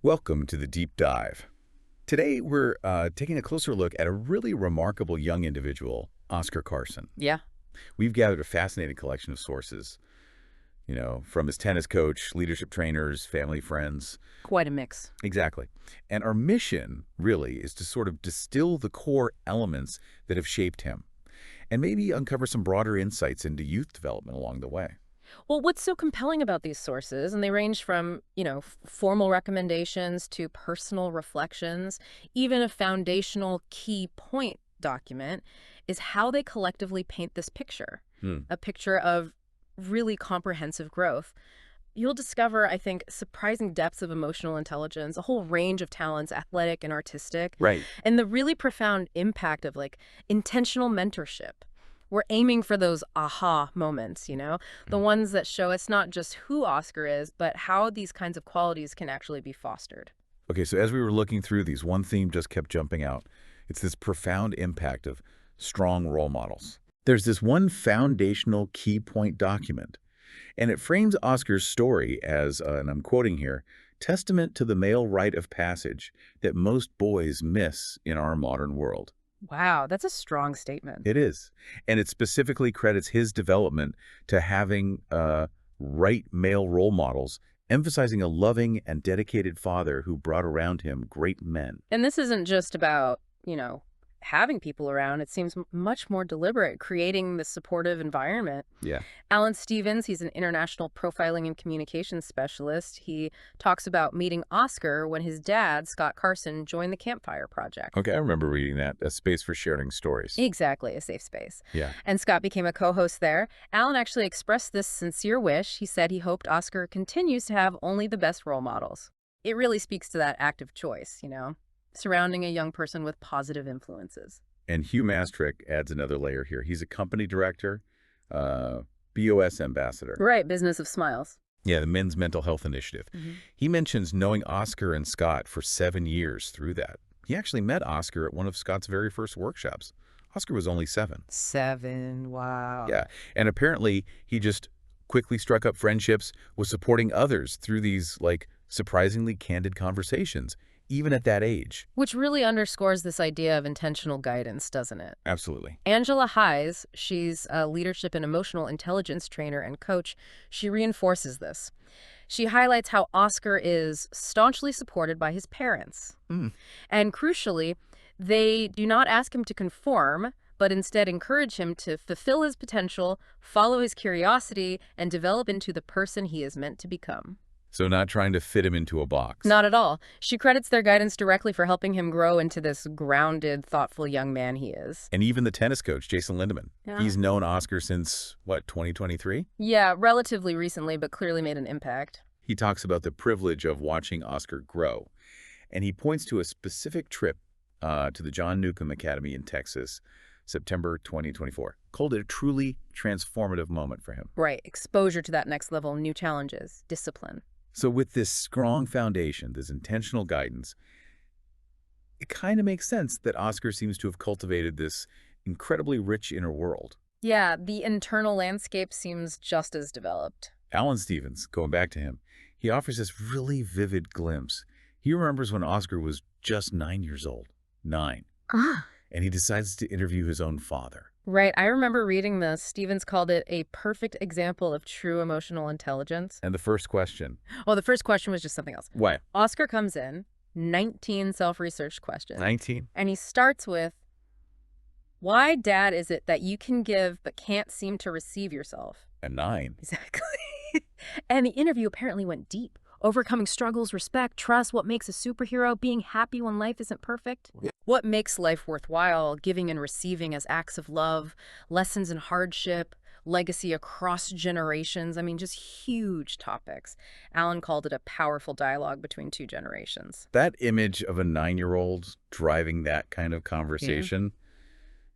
Welcome to the Deep Dive. Today, we're taking a closer look at a really remarkable young individual, Oscar Carson. Yeah, We've gathered a fascinating collection of sources, from his tennis coach, leadership trainers, family, friends. quite a mix. Exactly. And our mission, really, is to sort of distill the core elements that have shaped him and maybe uncover some broader insights into youth development along the way. Well, what's so compelling about these sources, and they range from, formal recommendations to personal reflections, even a foundational key point document, is how they collectively paint this picture, Hmm. a picture of really comprehensive growth. You'll discover, I think, surprising depths of emotional intelligence, a whole range of talents, athletic and artistic, Right. and the really profound impact of intentional mentorship. We're aiming for those aha moments, the ones that show us not just who Oscar is, but how these kinds of qualities can actually be fostered. Okay, so as we were looking through these, one theme just kept jumping out. It's this profound impact of strong role models. There's this one foundational key point document, and it frames Oscar's story as, and I'm quoting here, testament to the male rite of passage that most boys miss in our modern world. Wow, that's a strong statement. It is. And it specifically credits his development to having right male role models, emphasizing a loving and dedicated father who brought around him great men. And this isn't just about, having people around. It seems much more deliberate, creating the supportive environment. Yeah. Alan Stevens, he's an international profiling and communications specialist. He talks about meeting Oscar when his dad, Scott Carson, joined the Campfire Project. Okay, I remember reading that, A Space for Sharing Stories. Exactly, a safe space. Yeah. And Scott became a co-host there. Alan actually expressed this sincere wish. He said he hoped Oscar continues to have only the best role models. It really speaks to that active choice, surrounding a young person with positive influences. And Hugh Mastrick adds another layer here. He's a company director, BOS ambassador. Right, Business of Smiles. Yeah, the Men's Mental Health Initiative. He mentions knowing Oscar and Scott for 7 years through that. He actually met Oscar at one of Scott's very first workshops. Oscar was only 7. 7, wow. Yeah, and apparently he just quickly struck up friendships, was supporting others through these, surprisingly candid conversations, even at that age. Which really underscores this idea of intentional guidance, doesn't it? Absolutely. Angela Hayes, she's a leadership and emotional intelligence trainer and coach. She reinforces this. She highlights how Oscar is staunchly supported by his parents. Mm. And crucially, they do not ask him to conform, but instead encourage him to fulfill his potential, follow his curiosity, and develop into the person he is meant to become. So not trying to fit him into a box. Not at all. She credits their guidance directly for helping him grow into this grounded, thoughtful young man he is. And even the tennis coach, Jason Lindemann. Yeah. He's known Oscar since, 2023? Yeah, relatively recently, but clearly made an impact. He talks about the privilege of watching Oscar grow. And he points to a specific trip to the John Newcomb Academy in Texas, September 2024. Called it a truly transformative moment for him. Right, exposure to that next level, new challenges, discipline. So with this strong foundation, this intentional guidance, it kind of makes sense that Oscar seems to have cultivated this incredibly rich inner world. Yeah, the internal landscape seems just as developed. Alan Stevens, going back to him, he offers this really vivid glimpse. He remembers when Oscar was just 9 years old. 9. And he decides to interview his own father. Right, I remember reading this. Stevens called it a perfect example of true emotional intelligence. And the first question. Well, the first question was just something else. What? Oscar comes in, 19 self-researched questions. 19. And he starts with, why, Dad, is it that you can give but can't seem to receive yourself? And 9. Exactly. And the interview apparently went deep. Overcoming struggles, respect, trust, what makes a superhero, being happy when life isn't perfect. What makes life worthwhile, giving and receiving as acts of love, lessons in hardship, legacy across generations. I mean, just huge topics. Alan called it a powerful dialogue between two generations. That image of a 9-year-old driving that kind of conversation,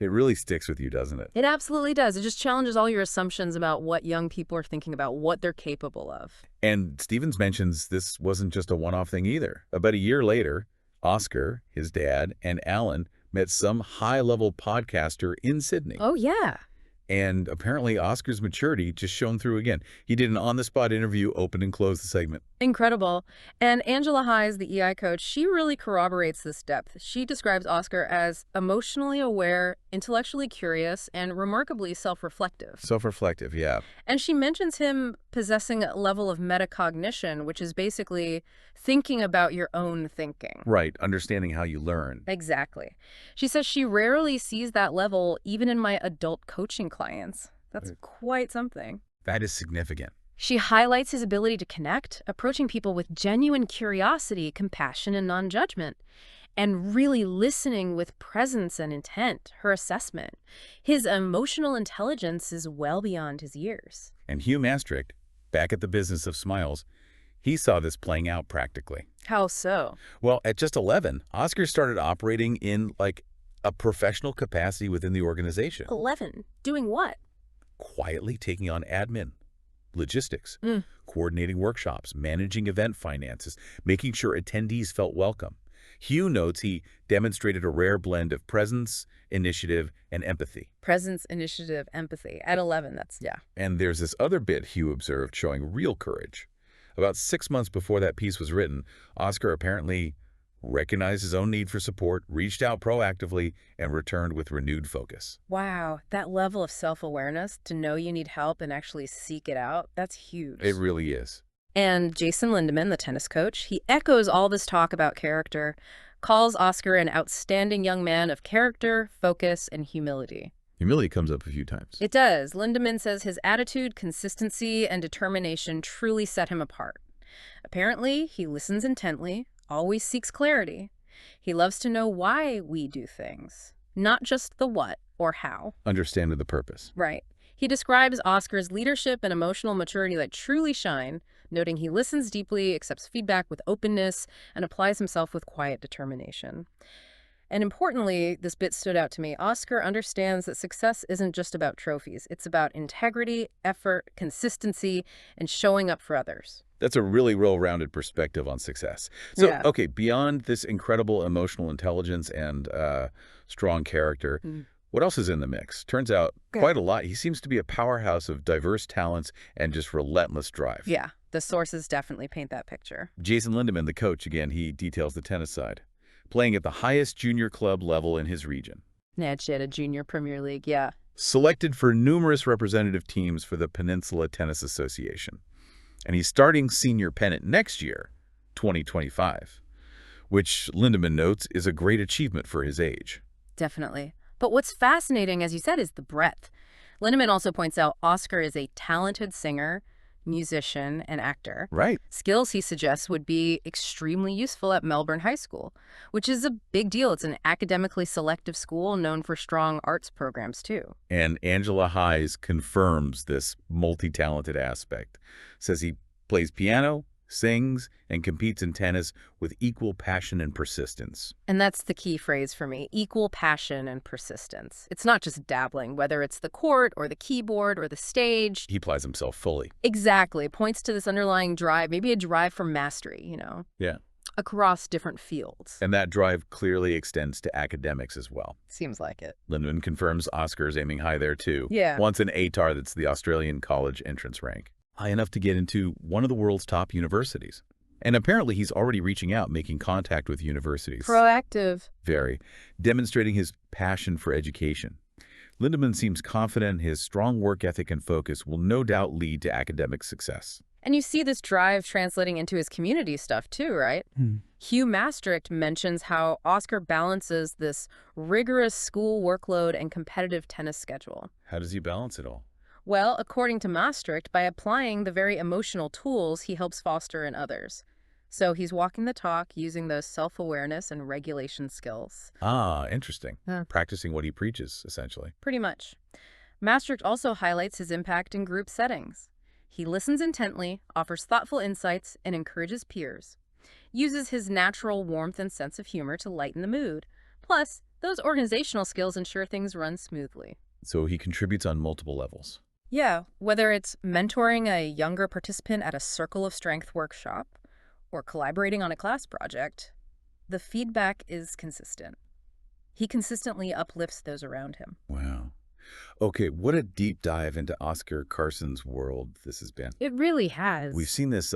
it really sticks with you, doesn't it? It absolutely does. It just challenges all your assumptions about what young people are thinking about, what they're capable of. And Stevens mentions this wasn't just a one-off thing either. About a year later, Oscar, his dad, and Alan met some high-level podcaster in Sydney. Oh, yeah. And apparently Oscar's maturity just shone through again. He did an on-the-spot interview, open and close the segment. Incredible. And Angela Hayes, the EI coach, she really corroborates this depth. She describes Oscar as emotionally aware, intellectually curious, and remarkably self-reflective. Self-reflective, yeah. And she mentions him possessing a level of metacognition, which is basically thinking about your own thinking. Right, understanding how you learn. Exactly. She says she rarely sees that level even in my adult coaching clients. That's quite something. That is significant. She highlights his ability to connect, approaching people with genuine curiosity, compassion, and non-judgment, and really listening with presence and intent, her assessment. His emotional intelligence is well beyond his years. And Hugh Maastricht, back at the Business of Smiles, he saw this playing out practically. How so? Well, at just 11, Oscar started operating in, like, a professional capacity within the organization. 11. Doing what? Quietly taking on admin, logistics, coordinating workshops, managing event finances, making sure attendees felt welcome. Hugh notes he demonstrated a rare blend of presence, initiative, and empathy. Presence, initiative, empathy. At 11, yeah. And there's this other bit Hugh observed showing real courage. About 6 months before that piece was written, Oscar apparently recognized his own need for support, reached out proactively, and returned with renewed focus. Wow, that level of self-awareness to know you need help and actually seek it out, that's huge. It really is. And Jason Lindemann, the tennis coach, he echoes all this talk about character, calls Oscar an outstanding young man of character, focus, and humility. Humility comes up a few times. It does. Lindemann says his attitude, consistency, and determination truly set him apart. Apparently, he listens intently, always seeks clarity. He loves to know why we do things, not just the what or how. Understanding the purpose. Right. He describes Oscar's leadership and emotional maturity that truly shine, noting he listens deeply, accepts feedback with openness, and applies himself with quiet determination. And importantly, this bit stood out to me, Oscar understands that success isn't just about trophies. It's about integrity, effort, consistency, and showing up for others. That's a really well-rounded perspective on success. So, Yeah. okay, beyond this incredible emotional intelligence and strong character, what else is in the mix? Turns out quite a lot. He seems to be a powerhouse of diverse talents and just relentless drive. Yeah, the sources definitely paint that picture. Jason Lindemann, the coach, again, he details the tennis side, playing at the highest junior club level in his region. At a junior Premier League, yeah. Selected for numerous representative teams for the Peninsula Tennis Association. And he's starting senior pennant next year, 2025, which Lindemann notes is a great achievement for his age. Definitely. But what's fascinating, as you said, is the breadth. Lindemann also points out Oscar is a talented singer, musician, and actor. Right. Skills, he suggests, would be extremely useful at Melbourne High School, which is a big deal. It's an academically selective school known for strong arts programs, too. And Angela Hayes confirms this multi-talented aspect, says he plays piano, sings, and competes in tennis with equal passion and persistence. And that's the key phrase for me, equal passion and persistence. It's not just dabbling, whether it's the court or the keyboard or the stage. He applies himself fully. Exactly. Points to this underlying drive, maybe a drive for mastery, Yeah. across different fields. And that drive clearly extends to academics as well. Seems like it. Lindemann confirms Oscar's aiming high there, too. Yeah. Wants an ATAR, that's the Australian college entrance rank, high enough to get into one of the world's top universities. And apparently he's already reaching out, making contact with universities. Proactive. Very. Demonstrating his passion for education. Lindemann seems confident his strong work ethic and focus will no doubt lead to academic success. And you see this drive translating into his community stuff too, right? Hugh Maastricht mentions how Oscar balances this rigorous school workload and competitive tennis schedule. How does he balance it all? Well, according to Maastricht, by applying the very emotional tools he helps foster in others. So he's walking the talk using those self-awareness and regulation skills. Ah, interesting. Practicing what he preaches, essentially. Pretty much. Maastricht also highlights his impact in group settings. He listens intently, offers thoughtful insights, and encourages peers. Uses his natural warmth and sense of humor to lighten the mood. Plus, those organizational skills ensure things run smoothly. So he contributes on multiple levels. Yeah, whether it's mentoring a younger participant at a Circle of Strength workshop or collaborating on a class project, the feedback is consistent. He consistently uplifts those around him. Wow. Okay, what a deep dive into Oscar Carson's world this has been. It really has. We've seen this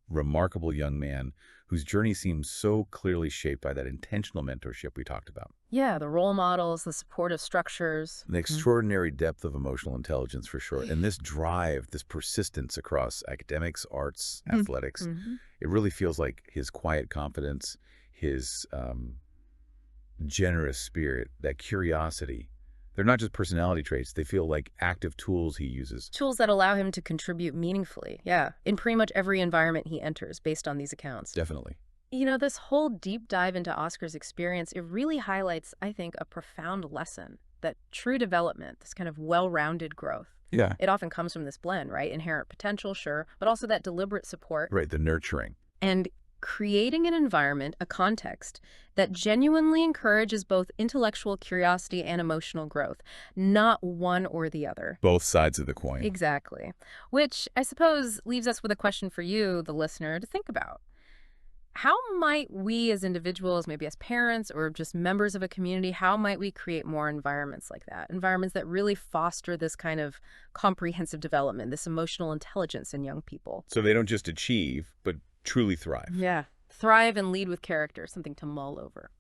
remarkable young man whose journey seems so clearly shaped by that intentional mentorship we talked about. Yeah, the role models, the supportive structures. The extraordinary depth of emotional intelligence, for sure. And this drive, this persistence across academics, arts, athletics, Mm-hmm. it really feels like his quiet confidence, his generous spirit, that curiosity. They're not just personality traits. They feel like active tools he uses. Tools that allow him to contribute meaningfully, yeah, in pretty much every environment he enters based on these accounts. Definitely. You know, this whole deep dive into Oscar's experience, it really highlights, I think, a profound lesson that true development, this kind of well-rounded growth, Yeah. it often comes from this blend, right? Inherent potential, sure, but also that deliberate support Right, the nurturing. and creating an environment, a context that genuinely encourages both intellectual curiosity and emotional growth, not one or the other. Both sides of the coin. Exactly. Which I suppose leaves us with a question for you, the listener, to think about. How might we as individuals, maybe as parents or just members of a community, how might we create more environments like that? Environments that really foster this kind of comprehensive development, this emotional intelligence in young people. So they don't just achieve, but truly thrive. Yeah. Thrive and lead with character, something to mull over.